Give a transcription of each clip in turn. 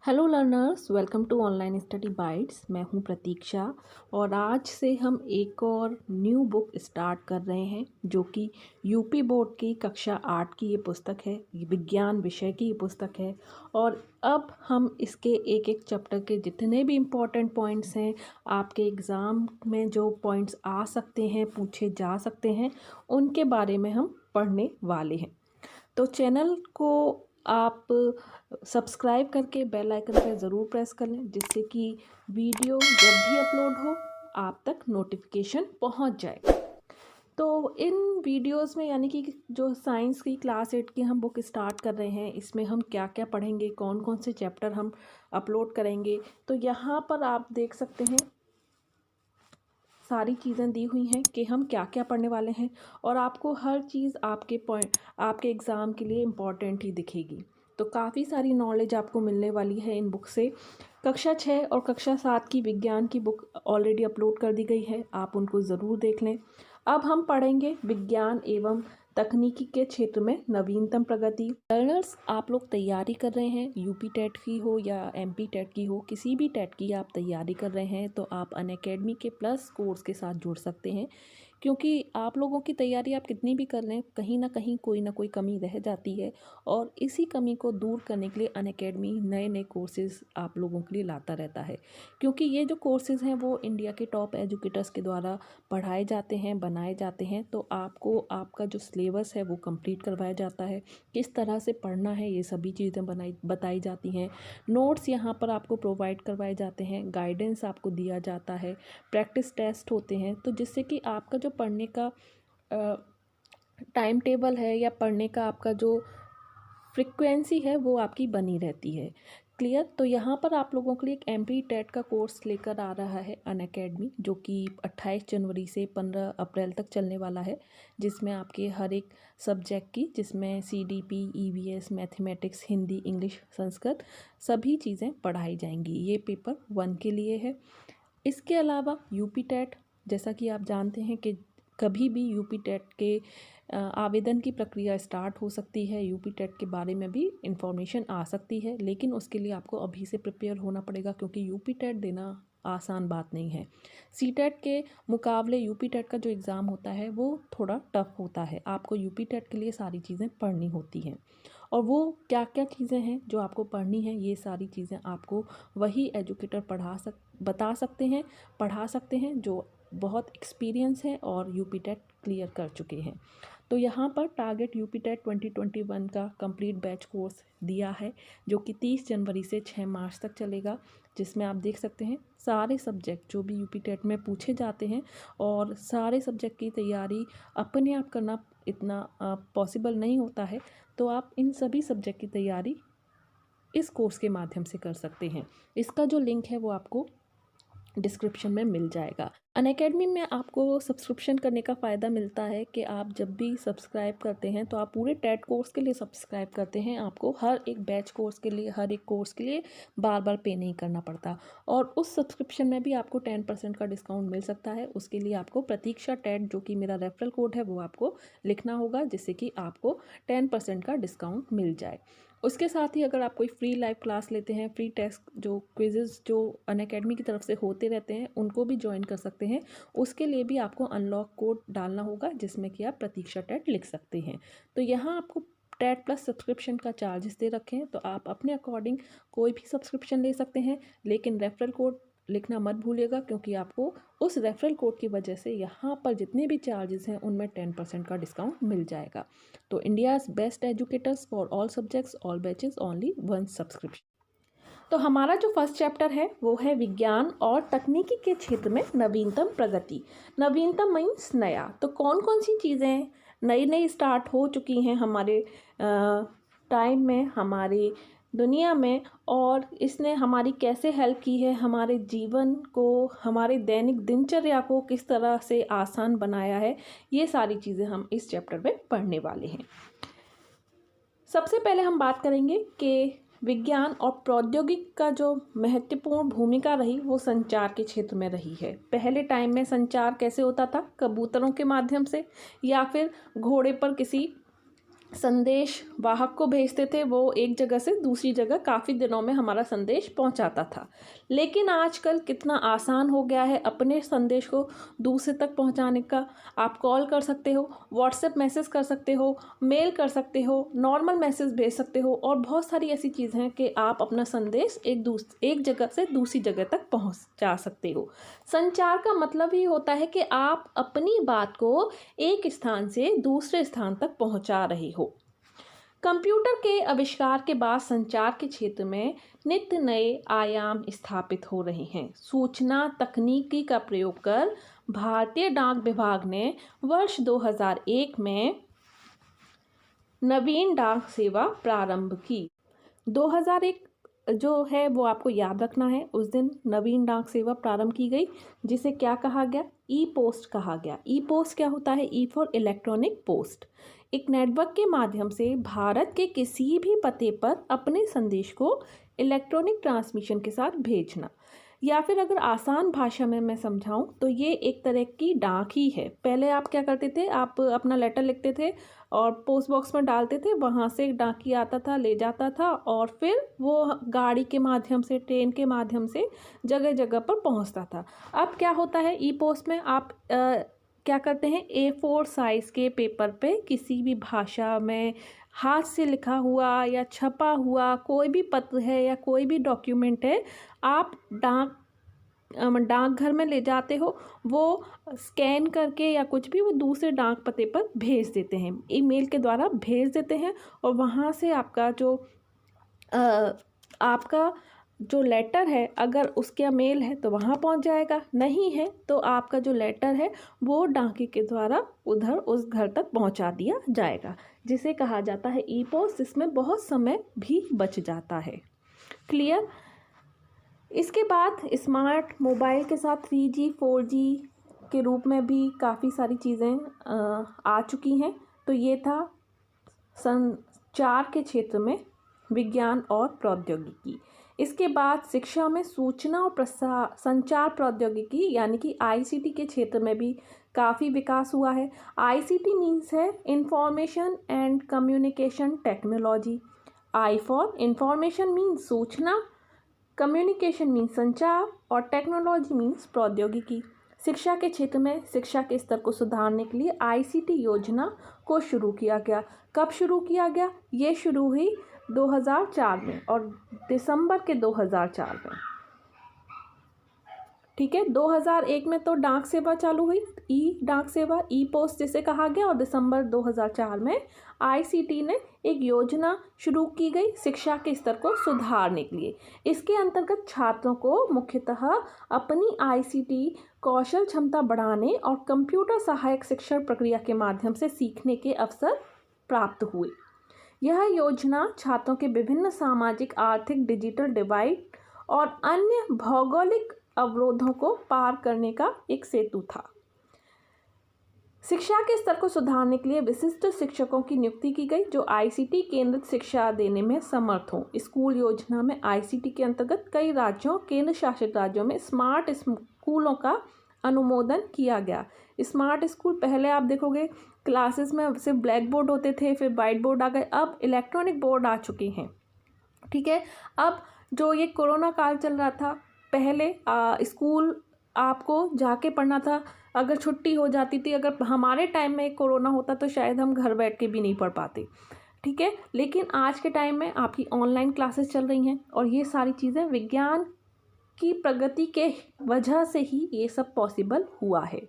Hello learners, welcome to online study bytes. मैं हूं प्रतीक्षा और आज से हम एक और न्यू बुक स्टार्ट कर रहे हैं जो कि यूपी बोर्ड की कक्षा 8 की ये पुस्तक है। ये विज्ञान विषय की ये पुस्तक है और अब हम इसके एक एक चैप्टर के जितने भी इम्पोर्टेंट पॉइंट्स हैं, आपके एग्ज़ाम में जो पॉइंट्स आ सकते हैं, पूछे जा सकते हैं, उनके बारे में हम पढ़ने वाले हैं। तो चैनल को आप सब्सक्राइब करके बेल आइकन पर ज़रूर प्रेस कर लें, जिससे कि वीडियो जब भी अपलोड हो आप तक नोटिफिकेशन पहुंच जाए। तो इन वीडियोस में यानी कि जो साइंस की क्लास 8 की हम बुक स्टार्ट कर रहे हैं, इसमें हम क्या क्या पढ़ेंगे, कौन कौन से चैप्टर हम अपलोड करेंगे, तो यहाँ पर आप देख सकते हैं सारी चीज़ें दी हुई हैं कि हम क्या क्या पढ़ने वाले हैं और आपको हर चीज़ आपके एग्ज़ाम के लिए इम्पॉर्टेंट ही दिखेगी। तो काफ़ी सारी नॉलेज आपको मिलने वाली है इन बुक से। कक्षा 6 और कक्षा 7 की विज्ञान की बुक ऑलरेडी अपलोड कर दी गई है, आप उनको ज़रूर देख लें। अब हम पढ़ेंगे विज्ञान एवं तकनीकी के क्षेत्र में नवीनतम प्रगति। लर्नर्स, आप लोग तैयारी कर रहे हैं, यूपी टेट की हो या एमपी टेट की हो, किसी भी टेट की आप तैयारी कर रहे हैं तो आप अनअकैडमी के प्लस कोर्स के साथ जुड़ सकते हैं, क्योंकि आप लोगों की तैयारी आप कितनी भी कर लें, कहीं ना कहीं कोई ना कोई कमी रह जाती है और इसी कमी को दूर करने के लिए अनअकैडमी नए नए कोर्सेज़ आप लोगों के लिए लाता रहता है। क्योंकि ये जो कोर्सेज़ हैं वो इंडिया के टॉप एजुकेटर्स के द्वारा पढ़ाए जाते हैं, बनाए जाते हैं। तो आपको आपका जो सिलेबस है वो कंप्लीट करवाया जाता है, किस तरह से पढ़ना है ये सभी चीज़ें बताई जाती हैं। नोट्स यहाँ पर आपको प्रोवाइड करवाए जाते हैं, गाइडेंस आपको दिया जाता है, प्रैक्टिस टेस्ट होते हैं, तो जिससे कि आपका जो पढ़ने का टाइम टेबल है या पढ़ने का आपका जो फ्रिक्वेंसी है वो आपकी बनी रहती है। क्लियर? तो यहाँ पर आप लोगों के लिए एक एमपी टेट का कोर्स लेकर आ रहा है अनअकैडमी, जो कि 28 जनवरी से 15 अप्रैल तक चलने वाला है, जिसमें आपके हर एक सब्जेक्ट की, जिसमें CDP, EVS, mathematics, Hindi, English, Sanskrit सभी चीज़ें पढ़ाई जाएंगी। ये पेपर 1 के लिए है। इसके अलावा यूपी टेट, जैसा कि आप जानते हैं कि कभी भी यूपी टेट के आवेदन की प्रक्रिया स्टार्ट हो सकती है, यूपी टेट के बारे में भी इंफॉर्मेशन आ सकती है, लेकिन उसके लिए आपको अभी से प्रिपेयर होना पड़ेगा, क्योंकि यूपी टेट देना आसान बात नहीं है। सी टेट के मुकाबले यूपी टेट का जो एग्ज़ाम होता है वो थोड़ा टफ होता है। आपको यूपी टेट के लिए सारी चीज़ें पढ़नी होती हैं और वो क्या क्या चीज़ें हैं जो आपको पढ़नी है, ये सारी चीज़ें आपको वही एजुकेटर बता सकते हैं, पढ़ा सकते हैं, जो बहुत एक्सपीरियंस है और यूपी टेट क्लियर कर चुके हैं। तो यहाँ पर टारगेट यूपी टेट 2021 का कंप्लीट बैच कोर्स दिया है, जो कि 30 जनवरी से 6 मार्च तक चलेगा, जिसमें आप देख सकते हैं सारे सब्जेक्ट जो भी यूपी टेट में पूछे जाते हैं, और सारे सब्जेक्ट की तैयारी अपने आप करना इतना पॉसिबल नहीं होता है, तो आप इन सभी सब्जेक्ट की तैयारी इस कोर्स के माध्यम से कर सकते हैं। इसका जो लिंक है वो आपको डिस्क्रिप्शन में मिल जाएगा। अनअकैडमी में आपको सब्सक्रिप्शन करने का फ़ायदा मिलता है कि आप जब भी सब्सक्राइब करते हैं तो आप पूरे टेट कोर्स के लिए सब्सक्राइब करते हैं, आपको हर एक बैच कोर्स के लिए, हर एक कोर्स के लिए बार बार पे नहीं करना पड़ता, और उस सब्सक्रिप्शन में भी आपको 10% का डिस्काउंट मिल सकता है। उसके लिए आपको प्रतीक्षा टेट, जो कि मेरा रेफरल कोड है, वो आपको लिखना होगा, जिससे कि आपको 10% का डिस्काउंट मिल जाए। उसके साथ ही अगर आप कोई फ्री लाइव क्लास लेते हैं, फ्री टेस्ट जो क्विज़ेज़ जो अनअकैडमी की तरफ से होते रहते हैं, उनको भी ज्वाइन कर सकते हैं। उसके लिए भी आपको अनलॉक कोड डालना होगा, जिसमें कि आप प्रतीक्षा टेट लिख सकते हैं। तो यहाँ आपको टेट प्लस सब्सक्रिप्शन का चार्जेस दे रखे हैं, तो आप अपने अकॉर्डिंग कोई भी सब्सक्रिप्शन ले सकते हैं, लेकिन रेफरल कोड लिखना मत भूलिएगा, क्योंकि आपको उस रेफरल कोड की वजह से यहाँ पर जितने भी चार्जेस हैं उनमें 10% का डिस्काउंट मिल जाएगा। तो India's best educators for all subjects, all batches, only 1 subscription. तो हमारा जो फर्स्ट चैप्टर है वो है विज्ञान और तकनीकी के क्षेत्र में नवीनतम प्रगति। नवीनतम मीन्स नया। तो कौन कौन सी चीज़ें नई नई स्टार्ट हो चुकी हैं हमारे टाइम में, हमारी दुनिया में, और इसने हमारी कैसे हेल्प की है, हमारे जीवन को, हमारे दैनिक दिनचर्या को किस तरह से आसान बनाया है, ये सारी चीज़ें हम इस चैप्टर में पढ़ने वाले हैं। सबसे पहले हम बात करेंगे कि विज्ञान और प्रौद्योगिकी का जो महत्वपूर्ण भूमिका रही वो संचार के क्षेत्र में रही है। पहले टाइम में संचार कैसे होता था? कबूतरों के माध्यम से, या फिर घोड़े पर किसी संदेश वाहक को भेजते थे, वो एक जगह से दूसरी जगह काफ़ी दिनों में हमारा संदेश पहुंचाता था। लेकिन आजकल कितना आसान हो गया है अपने संदेश को दूसरे तक पहुंचाने का। आप कॉल कर सकते हो, व्हाट्सएप मैसेज कर सकते हो, मेल कर सकते हो, नॉर्मल मैसेज भेज सकते हो, और बहुत सारी ऐसी चीज़ें हैं कि आप अपना संदेश एक जगह से दूसरी जगह तक पहुंचा सकते हो। संचार का मतलब ही होता है कि आप अपनी बात को एक स्थान से दूसरे स्थान तक पहुंचा रहे हो। कंप्यूटर के आविष्कार के बाद संचार के क्षेत्र में नित्य नए आयाम स्थापित हो रहे हैं। सूचना तकनीकी का प्रयोग कर भारतीय डाक विभाग ने वर्ष 2001 में नवीन डाक सेवा प्रारंभ की। 2001 जो है वो आपको याद रखना है, उस दिन नवीन डाक सेवा प्रारंभ की गई, जिसे क्या कहा गया? ई पोस्ट कहा गया। ई पोस्ट क्या होता है? E for electronic post. एक नेटवर्क के माध्यम से भारत के किसी भी पते पर अपने संदेश को इलेक्ट्रॉनिक ट्रांसमिशन के साथ भेजना, या फिर अगर आसान भाषा में मैं समझाऊं तो ये एक तरह की डाक ही है। पहले आप क्या करते थे? आप अपना लेटर लिखते थे और पोस्ट बॉक्स में डालते थे, वहाँ से डाकी आता था, ले जाता था, और फिर वो गाड़ी के माध्यम से, ट्रेन के माध्यम से जगह जगह पर पहुँचता था। अब क्या होता है? ई पोस्ट में आप क्या करते हैं? A4 साइज़ के पेपर पे किसी भी भाषा में हाथ से लिखा हुआ या छपा हुआ कोई भी पत्र है या कोई भी डॉक्यूमेंट है, आप डाकघर में ले जाते हो, वो स्कैन करके या कुछ भी वो दूसरे डाक पते पर भेज देते हैं, ईमेल के द्वारा भेज देते हैं, और वहाँ से आपका जो लेटर है, अगर उसका मेल है तो वहाँ पहुँच जाएगा, नहीं है तो आपका जो लेटर है वो डाकी के द्वारा उधर उस घर तक पहुँचा दिया जाएगा, जिसे कहा जाता है ई पोस्ट, जिसमें बहुत समय भी बच जाता है। क्लियर? इसके बाद स्मार्ट मोबाइल के साथ 3G 4G के रूप में भी काफ़ी सारी चीज़ें आ चुकी हैं। तो ये था संचार के क्षेत्र में विज्ञान और प्रौद्योगिकी। इसके बाद शिक्षा में सूचना और संचार प्रौद्योगिकी यानी कि ICT के क्षेत्र में भी काफ़ी विकास हुआ है। ICT मीन्स है information and communication technology. I for information means सूचना, कम्युनिकेशन मीन्स संचार, और टेक्नोलॉजी मीन्स प्रौद्योगिकी। शिक्षा के क्षेत्र में शिक्षा के स्तर को सुधारने के लिए ICT योजना को शुरू किया गया। कब शुरू किया गया? ये शुरू हुई 2004 में, और दिसंबर के 2004 में। ठीक है, 2001 में तो डाक सेवा चालू हुई, ई डाक सेवा, ई पोस्ट जिसे कहा गया, और दिसंबर 2004 में ICT ने एक योजना शुरू की गई शिक्षा के स्तर को सुधारने के लिए। इसके अंतर्गत छात्रों को मुख्यतः अपनी ICT कौशल क्षमता बढ़ाने और कंप्यूटर सहायक शिक्षण प्रक्रिया के माध्यम से सीखने के अवसर प्राप्त हुए। यह योजना छात्रों के विभिन्न सामाजिक, आर्थिक, डिजिटल डिवाइड और अन्य भौगोलिक अवरोधों को पार करने का एक सेतु था। शिक्षा के स्तर को सुधारने के लिए विशिष्ट शिक्षकों की नियुक्ति की गई, जो ICT केंद्रित शिक्षा देने में समर्थ हों। स्कूल योजना में ICT के अंतर्गत कई राज्यों, केंद्र शासित राज्यों में स्मार्ट स्कूलों का अनुमोदन किया गया। स्मार्ट स्कूल, पहले आप देखोगे क्लासेस में सिर्फ ब्लैक बोर्ड होते थे, फिर वाइट बोर्ड आ गए, अब इलेक्ट्रॉनिक बोर्ड आ चुके हैं। ठीक है, अब जो ये कोरोना काल चल रहा था, पहले स्कूल आपको जाके पढ़ना था, अगर छुट्टी हो जाती थी, अगर हमारे टाइम में कोरोना होता तो शायद हम घर बैठ के भी नहीं पढ़ पाते। ठीक है, लेकिन आज के टाइम में आपकी ऑनलाइन क्लासेस चल रही हैं, और ये सारी चीज़ें विज्ञान की प्रगति के वजह से ही ये सब पॉसिबल हुआ है।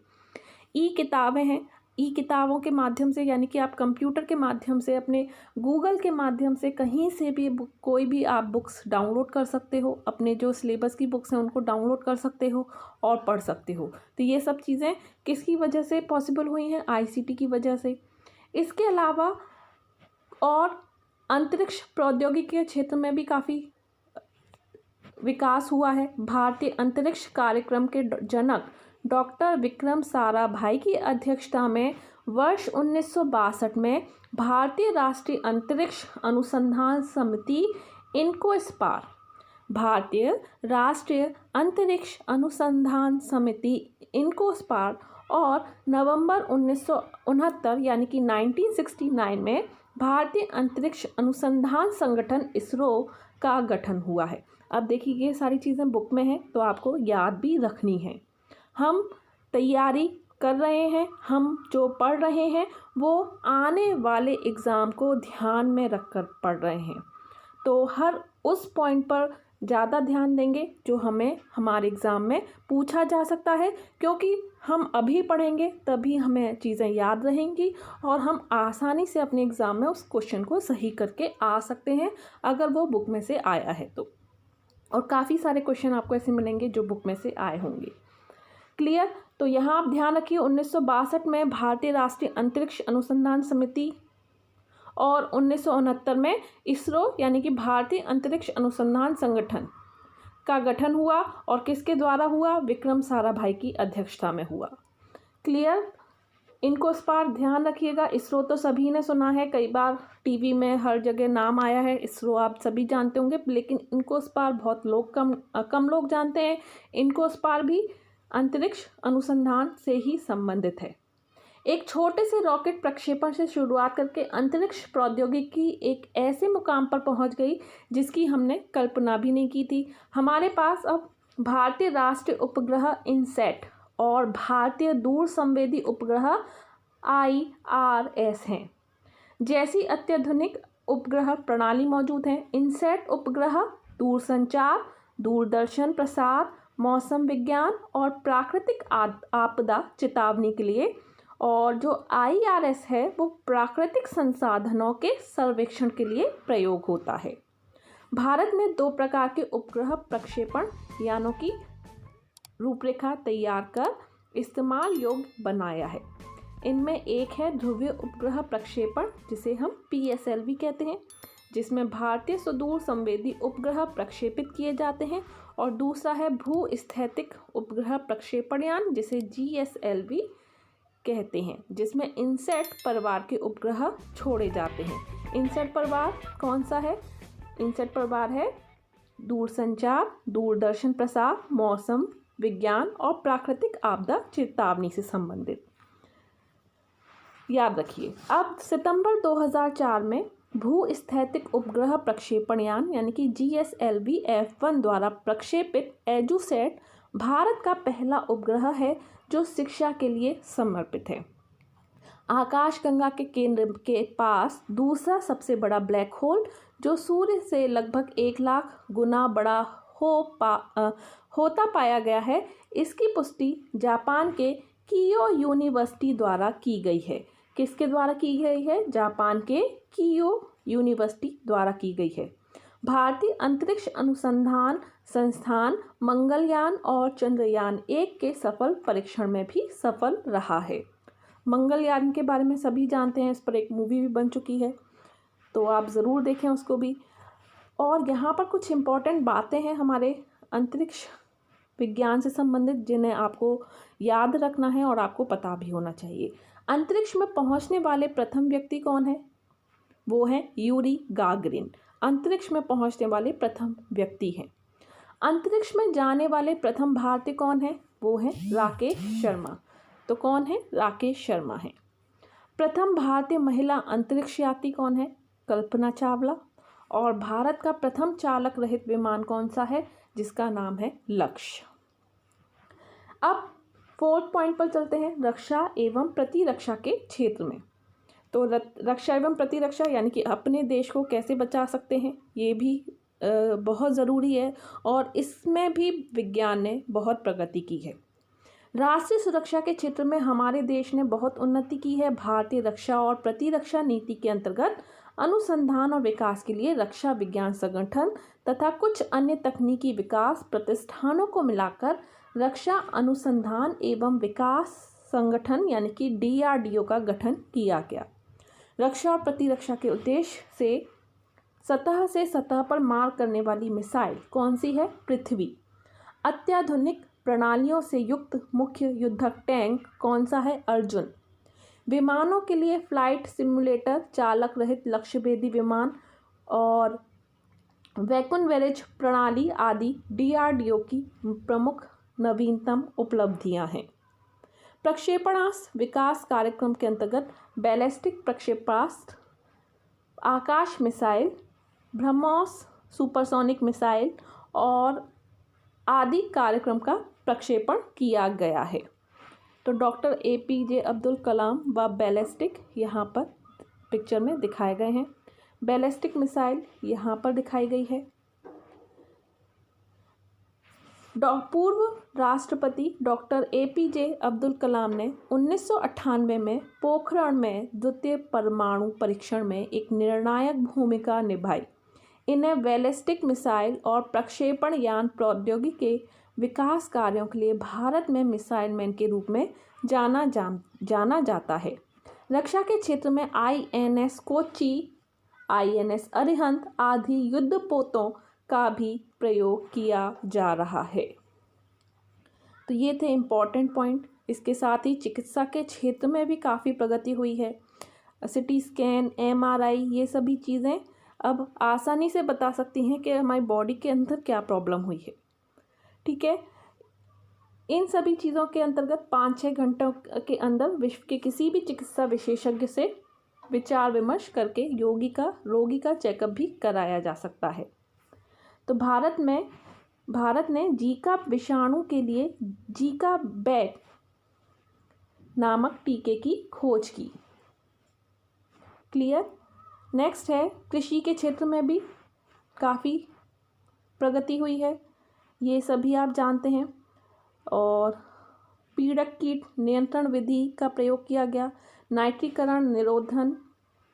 ई किताबें हैं, ई किताबों के माध्यम से, यानी कि आप कंप्यूटर के माध्यम से, अपने गूगल के माध्यम से कहीं से भी कोई भी आप बुक्स डाउनलोड कर सकते हो, अपने जो सिलेबस की बुक्स हैं उनको डाउनलोड कर सकते हो और पढ़ सकते हो। तो ये सब चीज़ें किसकी वजह से पॉसिबल हुई हैं? ICT की वजह से। इसके अलावा और अंतरिक्ष प्रौद्योगिकी के क्षेत्र में भी काफ़ी विकास हुआ है। भारतीय अंतरिक्ष कार्यक्रम के जनक डॉक्टर विक्रम साराभाई की अध्यक्षता में वर्ष 1962 में भारतीय राष्ट्रीय अंतरिक्ष अनुसंधान समिति इनकोस्पार, भारतीय राष्ट्रीय अंतरिक्ष अनुसंधान समिति इनकोस्पार, और नवंबर 1969 यानी कि 1969 में भारतीय अंतरिक्ष अनुसंधान संगठन इसरो का गठन हुआ है। अब देखिए ये सारी चीज़ें बुक में हैं तो आपको याद भी रखनी है। हम तैयारी कर रहे हैं, हम जो पढ़ रहे हैं वो आने वाले एग्ज़ाम को ध्यान में रखकर पढ़ रहे हैं, तो हर उस पॉइंट पर ज़्यादा ध्यान देंगे जो हमें हमारे एग्ज़ाम में पूछा जा सकता है, क्योंकि हम अभी पढ़ेंगे तभी हमें चीज़ें याद रहेंगी और हम आसानी से अपने एग्ज़ाम में उस क्वेश्चन को सही करके आ सकते हैं अगर वो बुक में से आया है तो। और काफ़ी सारे क्वेश्चन आपको ऐसे मिलेंगे जो बुक में से आए होंगे। क्लियर? तो यहाँ आप ध्यान रखिए 1962 में भारतीय राष्ट्रीय अंतरिक्ष अनुसंधान समिति और 1969 में इसरो यानी कि भारतीय अंतरिक्ष अनुसंधान संगठन का गठन हुआ और किसके द्वारा हुआ? विक्रम साराभाई की अध्यक्षता में हुआ। क्लियर? इनको इस बार ध्यान रखिएगा। इसरो तो सभी ने सुना है, कई बार टीवी में हर जगह नाम आया है, इसरो आप सभी जानते होंगे, लेकिन इनको इस बार बहुत लोग कम लोग जानते हैं। इनको इस बार भी अंतरिक्ष अनुसंधान से ही संबंधित है। एक छोटे से रॉकेट प्रक्षेपण से शुरुआत करके अंतरिक्ष प्रौद्योगिकी एक ऐसे मुकाम पर पहुंच गई जिसकी हमने कल्पना भी नहीं की थी। हमारे पास अब भारतीय राष्ट्रीय उपग्रह इनसैट और भारतीय दूर संवेदी उपग्रह IRS हैं जैसी अत्याधुनिक उपग्रह प्रणाली मौजूद हैं। इनसैट उपग्रह दूरसंचार, दूरदर्शन प्रसार, मौसम विज्ञान और प्राकृतिक आपदा चेतावनी के लिए, और जो IRS है वो प्राकृतिक संसाधनों के सर्वेक्षण के लिए प्रयोग होता है। भारत ने 2 प्रकार के उपग्रह प्रक्षेपण यानों की रूपरेखा तैयार कर इस्तेमाल योग्य बनाया है। इनमें एक है ध्रुवीय उपग्रह प्रक्षेपण जिसे हम PSLV कहते हैं, जिसमें भारतीय सुदूर संवेदी उपग्रह प्रक्षेपित किए जाते हैं, और दूसरा है भू-स्थैतिक उपग्रह प्रक्षेपण यान जिसे GSLV कहते हैं, जिसमें इनसैट परिवार के उपग्रह छोड़े जाते हैं। इनसैट परिवार कौन सा है? इनसैट परिवार है दूरसंचार, दूरदर्शन प्रसार, मौसम विज्ञान और प्राकृतिक आपदा चेतावनी से संबंधित। याद रखिए। अब सितंबर 2004 में भू-स्थैतिक उपग्रह प्रक्षेपण यान यानी कि GSLV F1 द्वारा प्रक्षेपित एजुसैट भारत का पहला उपग्रह है जो शिक्षा के लिए समर्पित है। आकाशगंगा के केंद्र के पास दूसरा सबसे बड़ा ब्लैक होल जो सूर्य से लगभग 1 लाख गुना बड़ा होता पाया गया है, इसकी पुष्टि जापान के कीयो यूनिवर्सिटी द्वारा की गई है। किसके द्वारा की गई है? जापान के कीयो यूनिवर्सिटी द्वारा की गई है। भारतीय अंतरिक्ष अनुसंधान संस्थान मंगलयान और चंद्रयान 1 के सफल परीक्षण में भी सफल रहा है। मंगलयान के बारे में सभी जानते हैं, इस पर एक मूवी भी बन चुकी है, तो आप ज़रूर देखें उसको भी। और यहाँ पर कुछ इम्पॉर्टेंट बातें हैं हमारे अंतरिक्ष विज्ञान से संबंधित जिन्हें आपको याद रखना है और आपको पता भी होना चाहिए। अंतरिक्ष में पहुँचने वाले प्रथम व्यक्ति कौन है? वो हैं यूरी गागरिन। अंतरिक्ष में पहुँचने वाले प्रथम व्यक्ति हैं। अंतरिक्ष में जाने वाले प्रथम भारतीय कौन है? वो हैं राकेश शर्मा। तो कौन है? राकेश शर्मा है। प्रथम भारतीय महिला अंतरिक्ष यात्री कौन है? कल्पना चावला। और भारत का प्रथम चालक रहित विमान कौन सा है? जिसका नाम है लक्ष्य। अब 4th पॉइंट पर चलते हैं, रक्षा एवं प्रतिरक्षा के क्षेत्र में। तो रक्षा एवं प्रतिरक्षा यानी कि अपने देश को कैसे बचा सकते हैं, ये भी बहुत ज़रूरी है और इसमें भी विज्ञान ने बहुत प्रगति की है। राष्ट्रीय सुरक्षा के क्षेत्र में हमारे देश ने बहुत उन्नति की है। भारतीय रक्षा और प्रतिरक्षा नीति के अंतर्गत अनुसंधान और विकास के लिए रक्षा विज्ञान संगठन तथा कुछ अन्य तकनीकी विकास प्रतिष्ठानों को मिलाकर रक्षा अनुसंधान एवं विकास संगठन यानी कि DRDO का गठन किया गया। रक्षा और प्रतिरक्षा के उद्देश्य से सतह पर मार करने वाली मिसाइल कौन सी है? पृथ्वी। अत्याधुनिक प्रणालियों से युक्त मुख्य युद्धक टैंक कौन सा है? अर्जुन। विमानों के लिए फ्लाइट सिमुलेटर, चालक रहित लक्ष्यभेदी विमान और वैकुंठ प्रणाली आदि DRDO की प्रमुख नवीनतम उपलब्धियां हैं। प्रक्षेपणास्त्र विकास कार्यक्रम के अंतर्गत बैलिस्टिक प्रक्षेपास्त्र आकाश मिसाइल, ब्रह्मोस सुपरसोनिक मिसाइल और आदि कार्यक्रम का प्रक्षेपण किया गया है। तो डॉक्टर APJ अब्दुल कलाम व बैलिस्टिक यहाँ पर पिक्चर में दिखाए गए हैं। बैलिस्टिक मिसाइल यहाँ पर दिखाई गई है। पूर्व राष्ट्रपति डॉक्टर APJ अब्दुल कलाम ने 1998 में पोखरण में द्वितीय परमाणु परीक्षण में एक निर्णायक भूमिका निभाई। इन्हें बैलिस्टिक मिसाइल और प्रक्षेपण यान प्रौद्योगिकी के विकास कार्यों के लिए भारत में मिसाइल मैन के रूप में जाना जाता है। रक्षा के क्षेत्र में INS कोच्चि, INS अरिहंत आदि युद्धपोतों का भी प्रयोग किया जा रहा है। तो ये थे इम्पॉर्टेंट पॉइंट। इसके साथ ही चिकित्सा के क्षेत्र में भी काफ़ी प्रगति हुई है। CT स्कैन, MRI ये सभी चीज़ें अब आसानी से बता सकती हैं कि हमारी बॉडी के अंदर क्या प्रॉब्लम हुई है। ठीक है, इन सभी चीज़ों के अंतर्गत 5-6 घंटों के अंदर विश्व के किसी भी चिकित्सा विशेषज्ञ से विचार विमर्श करके रोगी का चेकअप भी कराया जा सकता है। तो भारत ने जीका विषाणु के लिए जीका बैट नामक टीके की खोज की। क्लियर। नेक्स्ट है, कृषि के क्षेत्र में भी काफ़ी प्रगति हुई है, ये सभी आप जानते हैं। और पीड़क कीट नियंत्रण विधि का प्रयोग किया गया। नाइट्रीकरण निरोधन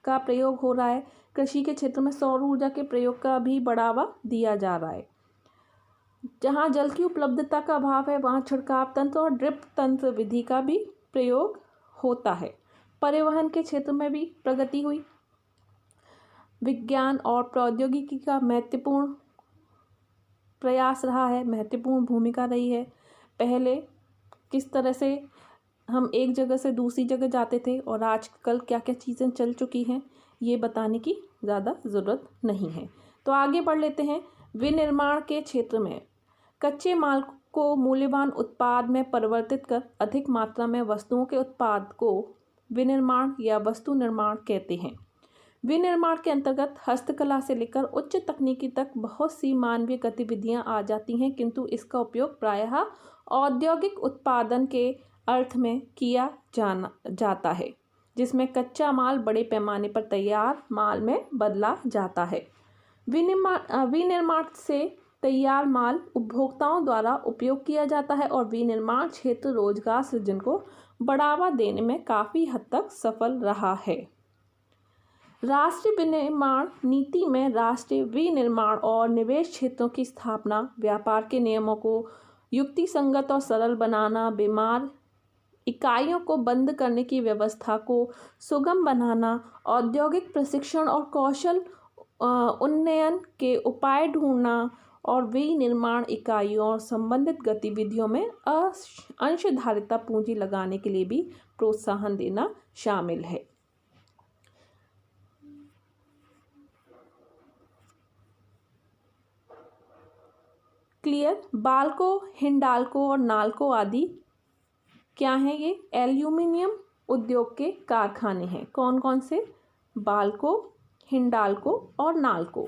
का प्रयोग हो रहा है। कृषि के क्षेत्र में सौर ऊर्जा के प्रयोग का भी बढ़ावा दिया जा रहा है। जहाँ जल की उपलब्धता का अभाव है वहाँ छिड़काव तंत्र और ड्रिप तंत्र विधि का भी प्रयोग होता है। परिवहन के क्षेत्र में भी प्रगति हुई। विज्ञान और प्रौद्योगिकी का महत्वपूर्ण प्रयास रहा है, महत्वपूर्ण भूमिका रही है। पहले किस तरह से हम एक जगह से दूसरी जगह जाते थे और आजकल क्या क्या चीज़ें चल चुकी हैं, ये बताने की ज़्यादा ज़रूरत नहीं है। तो आगे बढ़ लेते हैं। विनिर्माण के क्षेत्र में कच्चे माल को मूल्यवान उत्पाद में परिवर्तित कर अधिक मात्रा में वस्तुओं के उत्पाद को विनिर्माण या वस्तु निर्माण कहते हैं। विनिर्माण के अंतर्गत हस्तकला से लेकर उच्च तकनीकी तक बहुत सी मानवीय गतिविधियां आ जाती हैं, किंतु इसका उपयोग प्रायः औद्योगिक उत्पादन के अर्थ में किया जाता है, जिसमें कच्चा माल बड़े पैमाने पर तैयार माल में बदला जाता है। विनिर्माण से तैयार माल उपभोक्ताओं द्वारा उपयोग किया जाता है और विनिर्माण क्षेत्र रोजगार सृजन को बढ़ावा देने में काफ़ी हद तक सफल रहा है। राष्ट्रीय विनिर्माण नीति में राष्ट्रीय विनिर्माण और निवेश क्षेत्रों की स्थापना, व्यापार के नियमों को युक्तिसंगत और सरल बनाना, बीमार इकाइयों को बंद करने की व्यवस्था को सुगम बनाना, औद्योगिक प्रशिक्षण और कौशल उन्नयन के उपाय ढूंढना और विनिर्माण इकाइयों और संबंधित गतिविधियों में अंशधारिता पूंजी लगाने के लिए भी प्रोत्साहन देना शामिल है। क्लियर। बाल्को, हिंडाल्को और नाल्को आदि क्या हैं? ये एल्यूमिनियम उद्योग के कारखाने हैं। कौन कौन से? बाल्को, हिंडाल्को और नाल्को,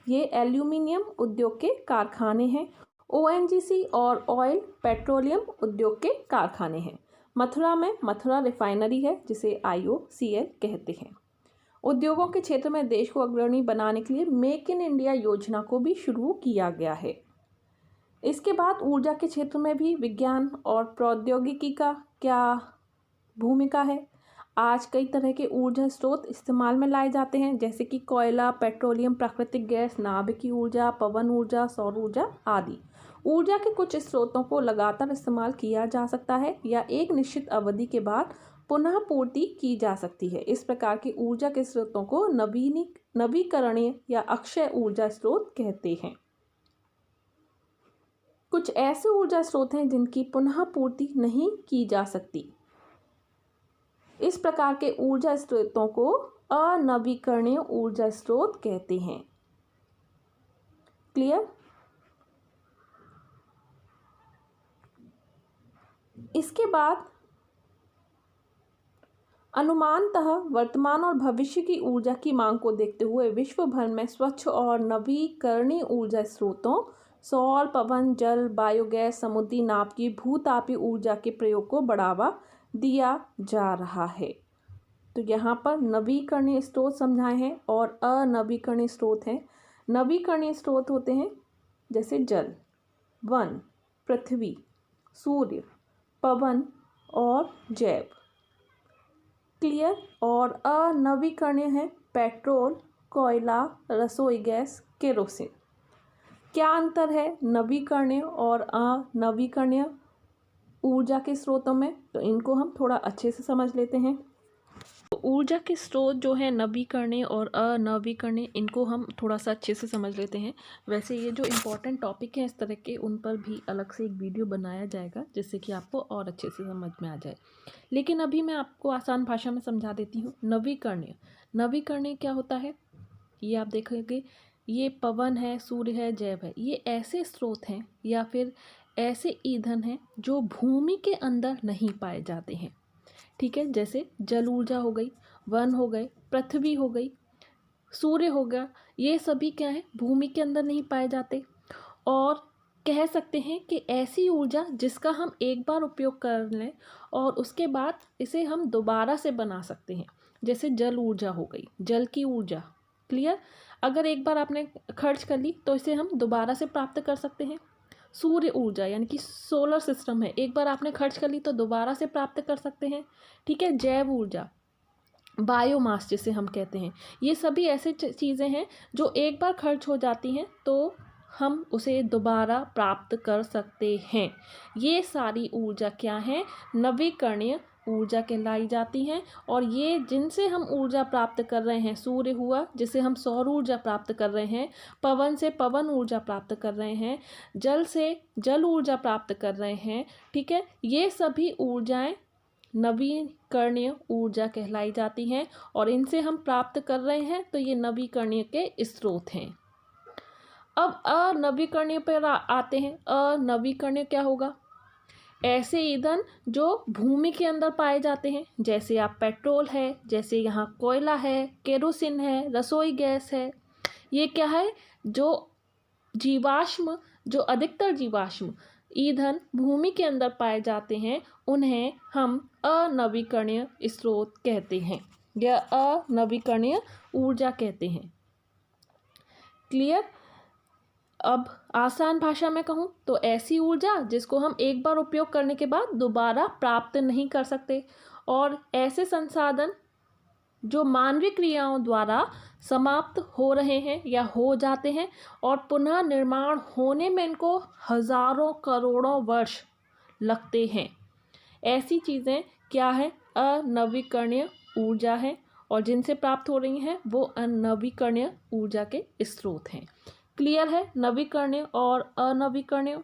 ये एल्यूमिनियम उद्योग के कारखाने हैं। ONGC और ऑयल पेट्रोलियम उद्योग के कारखाने हैं। मथुरा में मथुरा रिफाइनरी है जिसे IOCL कहते हैं। उद्योगों के क्षेत्र में देश को अग्रणी बनाने के लिए मेक इन इंडिया योजना को भी शुरू किया गया है। इसके बाद ऊर्जा के क्षेत्र में भी विज्ञान और प्रौद्योगिकी का क्या भूमिका है? आज कई तरह के ऊर्जा स्रोत इस्तेमाल में लाए जाते हैं, जैसे कि कोयला, पेट्रोलियम, प्राकृतिक गैस, नाभिकीय ऊर्जा, पवन ऊर्जा, सौर ऊर्जा आदि। ऊर्जा के कुछ स्रोतों को लगातार इस्तेमाल किया जा सकता है या एक निश्चित अवधि के बाद पुनः पूर्ति की जा सकती है। इस प्रकार की ऊर्जा के स्रोतों को नवीकरणीय या अक्षय ऊर्जा स्रोत कहते हैं। कुछ ऐसे ऊर्जा स्रोत हैं जिनकी पुनः पूर्ति नहीं की जा सकती। इस प्रकार के ऊर्जा स्रोतों को अनवीकरणीय ऊर्जा स्रोत कहते हैं। क्लियर। इसके बाद अनुमानतः वर्तमान और भविष्य की ऊर्जा की मांग को देखते हुए विश्व भर में स्वच्छ और नवीकरणीय ऊर्जा स्रोतों सौर, पवन, जल, बायोगैस, समुद्री नाभिकीय, भूतापीय ऊर्जा के प्रयोग को बढ़ावा दिया जा रहा है। तो यहाँ पर नवीकरणीय स्रोत समझाए हैं और अनवीकरणीय स्रोत हैं। नवीकरणीय स्रोत होते हैं जैसे जल, वन, पृथ्वी, सूर्य, पवन और जैव। क्लियर। और अनवीकरणीय है पेट्रोल, कोयला, रसोई गैस, केरोसिन। क्या अंतर है नवीकरणीय और अनवीकरणीय ऊर्जा के स्रोतों में? तो इनको हम थोड़ा अच्छे से समझ लेते हैं। तो ऊर्जा के स्रोत जो है नवीकरणीय और अनवीकरणीय, इनको हम थोड़ा सा अच्छे से समझ लेते हैं। वैसे ये जो इम्पोर्टेंट टॉपिक हैं इस तरह के, उन पर भी अलग से एक वीडियो बनाया जाएगा जिससे कि आपको और अच्छे से समझ में आ जाए, लेकिन अभी मैं आपको आसान भाषा में समझा देती हूँ। नवीकरणीय, नवीकरणीय क्या होता है ये आप देखेंगे। ये पवन है, सूर्य है, जैव है। ये ऐसे स्रोत हैं या फिर ऐसे ईंधन हैं जो भूमि के अंदर नहीं पाए जाते हैं। ठीक है, जैसे जल ऊर्जा हो गई, वन हो गए, पृथ्वी हो गई, सूर्य हो गया। ये सभी क्या है, भूमि के अंदर नहीं पाए जाते। और कह सकते हैं कि ऐसी ऊर्जा जिसका हम एक बार उपयोग कर लें और उसके बाद इसे हम दोबारा से बना सकते हैं। जैसे जल ऊर्जा हो गई, जल की ऊर्जा। क्लियर। अगर एक बार आपने खर्च कर ली तो इसे हम दोबारा से प्राप्त कर सकते हैं। सूर्य ऊर्जा यानी कि सोलर सिस्टम है, एक बार आपने खर्च कर ली तो दोबारा से प्राप्त कर सकते हैं। ठीक है। जैव ऊर्जा, बायोमास जिसे हम कहते हैं, ये सभी ऐसे चीज़ें हैं जो एक बार खर्च हो जाती हैं तो हम उसे दोबारा प्राप्त कर सकते हैं। ये सारी ऊर्जा क्या है, नवीकरणीय ऊर्जा कहलाई जाती हैं। और ये जिनसे हम ऊर्जा प्राप्त कर रहे हैं, सूर्य हुआ जिसे हम सौर ऊर्जा प्राप्त कर रहे हैं, पवन से पवन ऊर्जा प्राप्त कर रहे हैं, जल से जल ऊर्जा प्राप्त कर रहे हैं। ठीक है, ये सभी ऊर्जाएं नवीकरणीय ऊर्जा कहलाई जाती हैं और इनसे हम प्राप्त कर रहे हैं तो ये नवीकरणीय के स्रोत हैं। अब अनवीकरणीय पर आते हैं। अनवीकरणीय क्या होगा, ऐसे ईंधन जो भूमि के अंदर पाए जाते हैं, जैसे आप पेट्रोल है, जैसे यहाँ कोयला है, केरोसिन है, रसोई गैस है। ये क्या है, जो जीवाश्म, जो अधिकतर जीवाश्म ईंधन भूमि के अंदर पाए जाते हैं, उन्हें हम अनवीकरणीय स्रोत कहते हैं या अनवीकरणीय ऊर्जा कहते हैं। क्लियर। अब आसान भाषा में कहूँ तो ऐसी ऊर्जा जिसको हम एक बार उपयोग करने के बाद दोबारा प्राप्त नहीं कर सकते, और ऐसे संसाधन जो मानवीय क्रियाओं द्वारा समाप्त हो रहे हैं या हो जाते हैं और पुनः निर्माण होने में इनको हजारों करोड़ों वर्ष लगते हैं। ऐसी चीज़ें क्या है, अनवीकरणीय ऊर्जा है, और जिनसे प्राप्त हो रही हैं वो अनवीकरणीय ऊर्जा के स्रोत हैं। क्लियर है। नवीकरणीय और अनवीकरणीय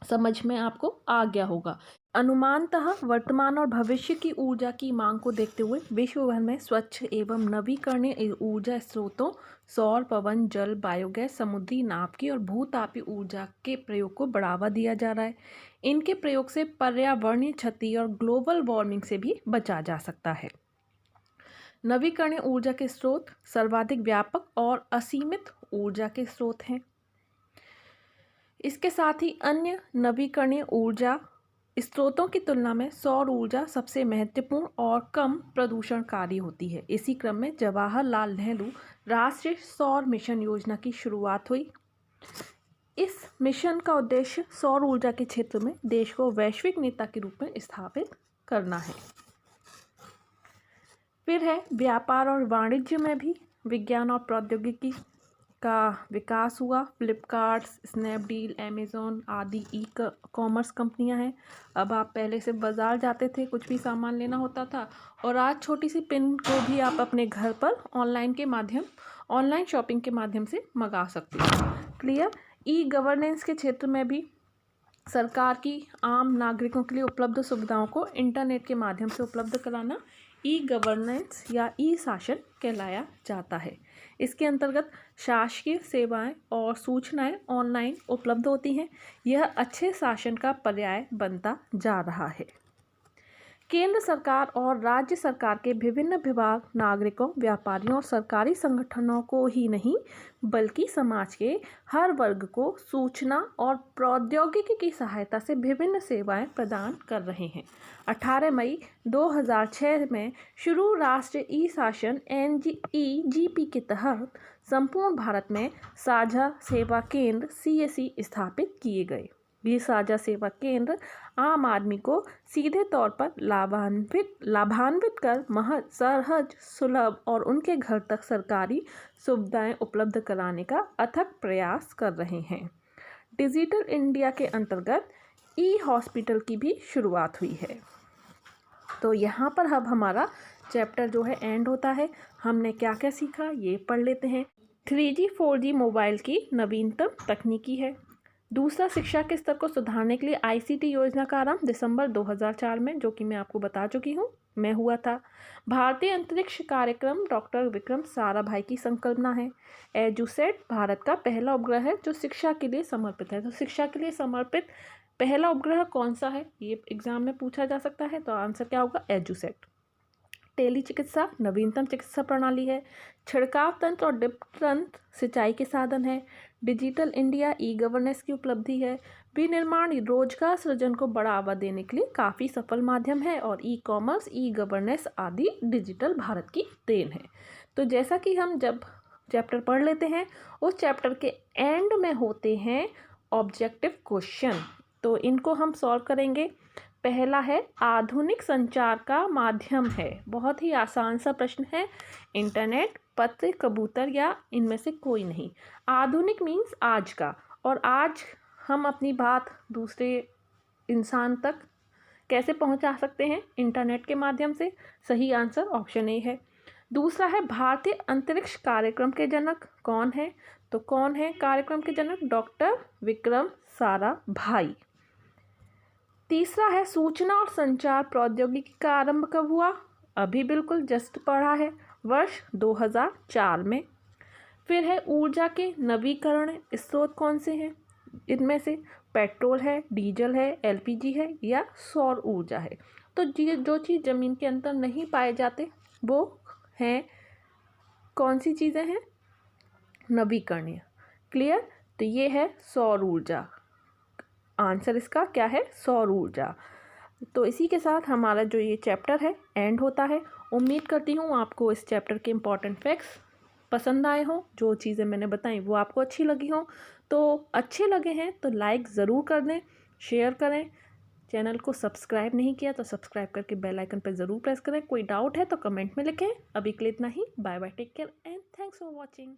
समझ में आपको आ गया होगा। अनुमानतः वर्तमान और भविष्य की ऊर्जा की मांग को देखते हुए विश्व भर में स्वच्छ एवं नवीकरणीय ऊर्जा स्रोतों सौर, पवन, जल, बायोगैस, समुद्री नाभिकीय और भूतापीय ऊर्जा के प्रयोग को बढ़ावा दिया जा रहा है। इनके प्रयोग से पर्यावरणीय क्षति और ग्लोबल वार्मिंग से भी बचा जा सकता है। नवीकरणीय ऊर्जा के स्रोत सर्वाधिक व्यापक और असीमित ऊर्जा के स्रोत हैं। इसके साथ ही अन्य नवीकरणीय ऊर्जा स्रोतों की तुलना में सौर ऊर्जा सबसे महत्वपूर्ण और कम प्रदूषणकारी होती है। इसी क्रम में जवाहरलाल नेहरू राष्ट्रीय सौर मिशन योजना की शुरुआत हुई। इस मिशन का उद्देश्य सौर ऊर्जा के क्षेत्र में देश को वैश्विक नेता के रूप में स्थापित करना है। फिर है व्यापार और वाणिज्य में भी विज्ञान और प्रौद्योगिकी का विकास हुआ। फ्लिपकार्ट, स्नैपडील, अमेज़ॉन आदि ई कॉमर्स कंपनियां हैं। अब आप पहले से बाज़ार जाते थे, कुछ भी सामान लेना होता था, और आज छोटी सी पिन को भी आप अपने घर पर ऑनलाइन शॉपिंग के माध्यम से मंगा सकते हैं। क्लियर। ई गवर्नेंस के क्षेत्र में भी सरकार की आम नागरिकों के लिए उपलब्ध सुविधाओं को इंटरनेट के माध्यम से उपलब्ध कराना ई गवर्नेंस या ई शासन कहलाया जाता है। इसके अंतर्गत शासकीय सेवाएं और सूचनाएं ऑनलाइन उपलब्ध होती हैं। यह अच्छे शासन का पर्याय बनता जा रहा है। केंद्र सरकार और राज्य सरकार के विभिन्न विभाग नागरिकों, व्यापारियों और सरकारी संगठनों को ही नहीं बल्कि समाज के हर वर्ग को सूचना और प्रौद्योगिकी की सहायता से विभिन्न सेवाएं प्रदान कर रहे हैं। 18 मई 2006 में शुरू राष्ट्रीय ई शासन NEGP के तहत संपूर्ण भारत में साझा सेवा केंद्र CSC स्थापित किए गए। ये साझा सेवा केंद्र आम आदमी को सीधे तौर पर लाभान्वित कर सहज, सुलभ और उनके घर तक सरकारी सुविधाएं उपलब्ध कराने का अथक प्रयास कर रहे हैं। डिजिटल इंडिया के अंतर्गत हॉस्पिटल की भी शुरुआत हुई है। तो यहाँ पर अब हमारा चैप्टर जो है एंड होता है। हमने क्या क्या सीखा ये पढ़ लेते हैं। 3G 4G मोबाइल की नवीनतम तकनीकी है। दूसरा, शिक्षा के स्तर को सुधारने के लिए ICT योजना का आरंभ दिसंबर 2004 में, जो कि मैं आपको बता चुकी हूँ, में हुआ था। भारतीय अंतरिक्ष कार्यक्रम डॉक्टर विक्रम साराभाई की संकल्पना है। एजुसेट भारत का पहला उपग्रह है जो शिक्षा के लिए समर्पित है। तो शिक्षा के लिए समर्पित पहला उपग्रह कौन सा है, ये एग्जाम में पूछा जा सकता है। तो आंसर क्या होगा, एजुसेट। टेली चिकित्सा नवीनतम चिकित्सा प्रणाली है। छिड़काव तंत्र और ड्रिप तंत्र सिंचाई के साधन है। डिजिटल इंडिया गवर्नेंस की उपलब्धि है। विनिर्माण रोजगार सृजन को बढ़ावा देने के लिए काफ़ी सफल माध्यम है। और कॉमर्स, गवर्नेंस आदि डिजिटल भारत की देन है। तो जैसा कि हम जब चैप्टर पढ़ लेते हैं, उस चैप्टर के एंड में होते हैं ऑब्जेक्टिव क्वेश्चन। तो इनको हम सॉल्व करेंगे। पहला है, आधुनिक संचार का माध्यम है। बहुत ही आसान सा प्रश्न है। इंटरनेट, पत्र, कबूतर या इनमें से कोई नहीं। आधुनिक मीन्स आज का, और आज हम अपनी बात दूसरे इंसान तक कैसे पहुंचा सकते हैं, इंटरनेट के माध्यम से। सही आंसर ऑप्शन ए है। दूसरा है, भारतीय अंतरिक्ष कार्यक्रम के जनक कौन है। तो कौन है कार्यक्रम के जनक, डॉक्टर विक्रम साराभाई। तीसरा है, सूचना और संचार प्रौद्योगिकी का आरंभ कब हुआ। अभी बिल्कुल जस्ट पढ़ा है, वर्ष 2004 में। फिर है, ऊर्जा के नवीकरण स्रोत कौन से हैं। इनमें से पेट्रोल है, डीजल है, LPG है या सौर ऊर्जा है। तो जो चीज़ ज़मीन के अंदर नहीं पाए जाते वो हैं, कौन सी चीज़ें हैं, नवीकरणीय। क्लियर। तो ये है सौर ऊर्जा। आंसर इसका क्या है, सौर ऊर्जा। तो इसी के साथ हमारा जो ये चैप्टर है एंड होता है। उम्मीद करती हूँ आपको इस चैप्टर के इम्पॉर्टेंट फैक्ट्स पसंद आए हों। जो चीज़ें मैंने बताई वो आपको अच्छी लगी हों। तो अच्छे लगे हैं तो लाइक ज़रूर कर दें, शेयर करें। चैनल को सब्सक्राइब नहीं किया तो सब्सक्राइब करके बेल आइकन पर ज़रूर प्रेस करें। कोई डाउट है तो कमेंट में लिखें। अभी के लिए इतना ही। Bye bye, take care and thanks for watching.